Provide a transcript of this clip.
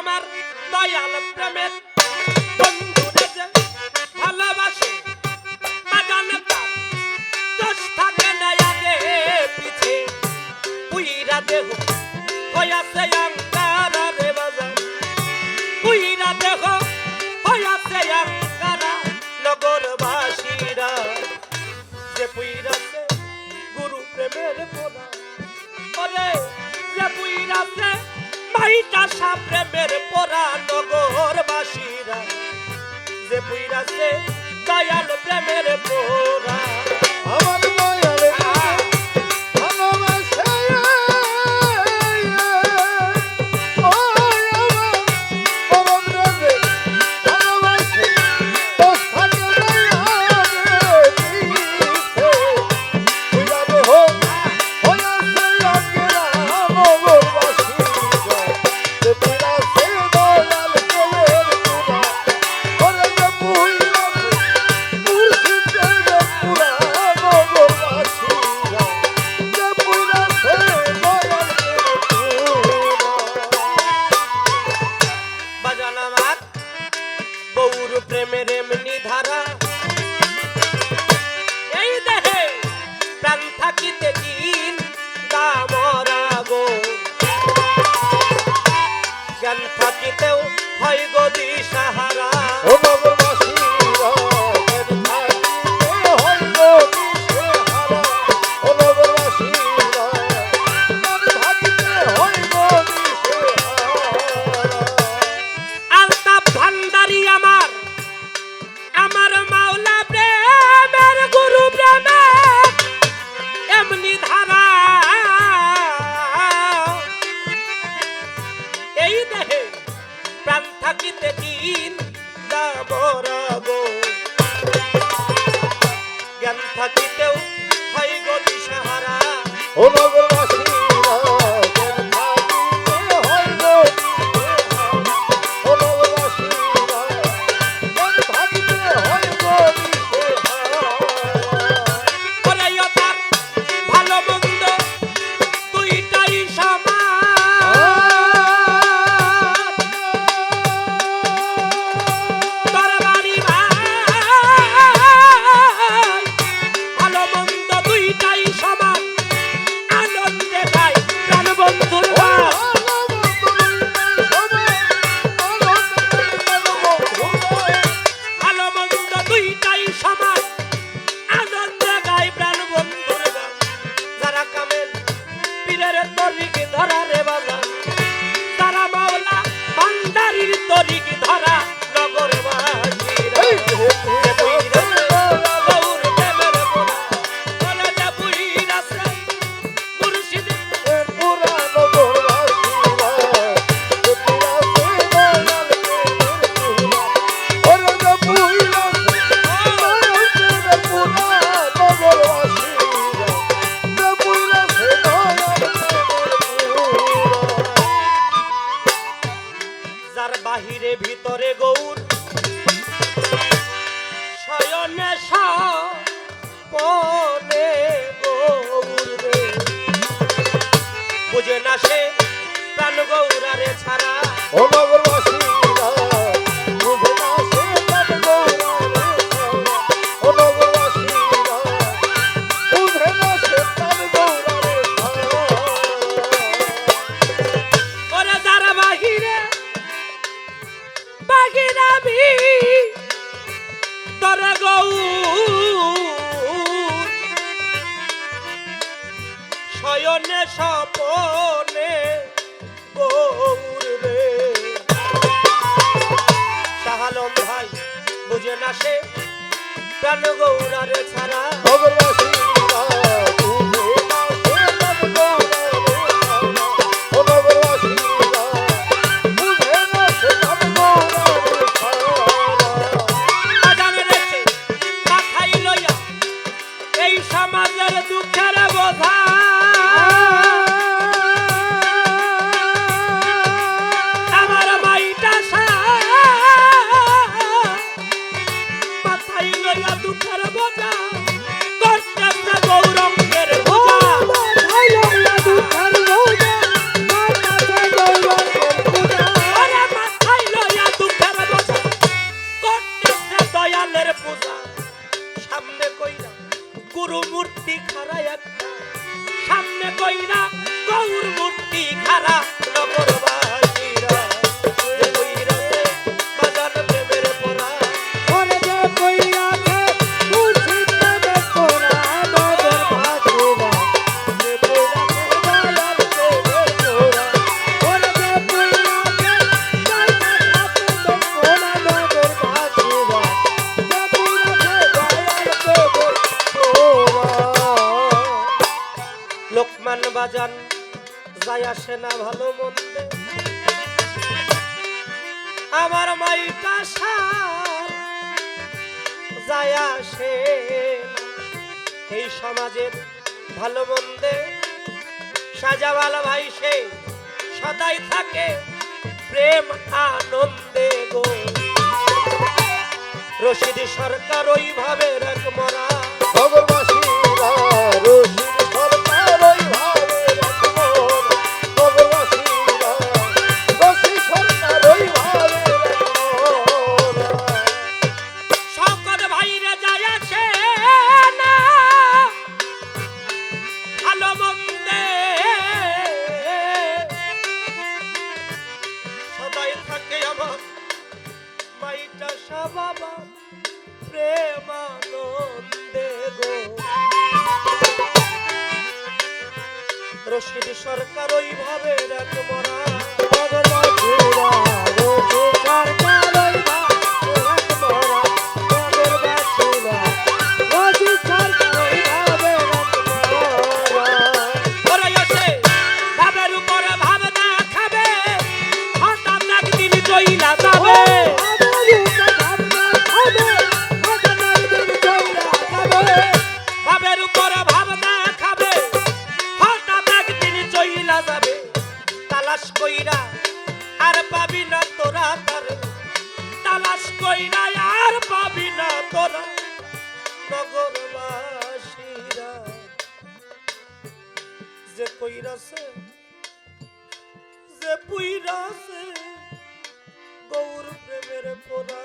আমার দয়াল প্রেমের বন্ধুরে যে ভালোবাসে বাজান তার দোষ থাকে না আগে পিছে পুইরা দেহ হইয়াছে আঙ্কারা রে বাজান পুইরা দেহ হইয়াছে আঙ্কারা নগরবাসীরা যে পুইরাছে গুরু প্রেমের পোড়া ওরে যে পুইরাছে মাইটা সা প্রেমের পোড়া নগরবাসীরা যে পুইরাছে দয়াল প্রেমের পোড়া আমার দয়াল ভালোবাসে ও আমার পরম রাজে ভালোবাসে দোষ থাকে না পিছে পুইরা দেহ হইয়াছে আঙ্কেরা নগরবাসীরা যে পুইরাছে দয়াল প্রেমের পোড়া ওরে যে পুইরাছে মুর্শিদের পুরা নগরবাসীরা যে পুইরাছে দয়াল প্রেমের পোড়া বাজান আমার গৌর প্রেমের এমনি ধারা এই দেহে প্রাণ থাকিতে দিন দামরা গো জ্ঞান থাকিতেও হয় গো দিশাহারা ও নগরবাসীরা জ্ঞান থাকিতে হয় গো দিশেহারা ও নগরবাসীরা জ্ঞান থাকিতে হয় গো দিশেহারা আলতাফ ভান্ডারি আমার আমার মাওলা প্রেমের গুরু প্রেমের এমনি ধারা এই দেহে প্রাণ থাকিতে দিন দামরা গো জ্ঞান থাকিতেও হয় গো দিশাহারা ও নগরবাসীরা জ্ঞান থাকিতে হয় গো দিশেহারা ও নগরবাসীরা জ্ঞান থাকিতে হয় গো দিশেহারা ওরে ও তার ভালো মন্দ দুইটাই সমান দরবারি ভাই ভালো মন্দ দুইটাই সমান আনন্দে ভাই প্রাণ বন্ধুর ভাই ভালো মন্দ দুইটাই সমান আনন্দে গাই প্রাণ বন্ধুর গান যারা কামেল পীরের তরিক ধরা রে বাজান তারা মাওলা ভান্ডারির তরিক ধরা নগরবাসীরা গৌর প্রেমের পোড়া বলে যে পুইরাছে মুর্শিদের যার বাহিরে ভিতরে গৌর শয়নে পনে গৌর রে বুঝে না সে প্রাণ গৌরারে ছাড়া ওরে যার বাহিরে বাহিরা ভিতরে গৌর শয়নে স্বপনে গৌর রে শাহালম ভাই বুঝে না সে প্রাণ গৌরারে ছাড়া বাজানে রেখে মাথায় লইয়া এই সমাজের দুঃখের বোঝা আমার মাইটা মাথায় লইয়া দুঃখের বোঝা বাজান যায় আসে না ভালো মন্দে আমার মাইটা যায় আসে না এই সমাজের ভালো মন্দে সাজাওয়ালা ভাই সে সদাই থাকে প্রেম আনন্দে গো রশিদি সরকার ওইভাবে রাখ মরা নগরবাসীরা রশিদ সরকার ওইভাবে রাখবো নগরবাসীরা রশিদ সরকার ওইভাবে রাখবো শওকত ভাইরা যায় আছে না ভালো মন্দে সদাই থাকে আমার মাইটা বাবা প্রেমানন্দে গো রশিদ সরকার ওইভাবে রাখ মরা নগরবাসীরা রশিদ সরকার ওইভাবে রাখবো নগরবাসীরা রশিদ সরকার ওইভাবে রাখবো ওরে আসে ভাবের উপরে ভাব দেখাবে হঠাৎ একদিন জইলা যাবে ভাবের উপরে ভাব দেখাবে হঠাৎ একদিন জইলা যাবে তালাশ কইরা আর পাবি না তোরা তার তালাশ কইরা আর পাবি না তোরা নগরবাসীরা যে কইরাছে যে পুইরাছে গৌর প্রেমের পোড়া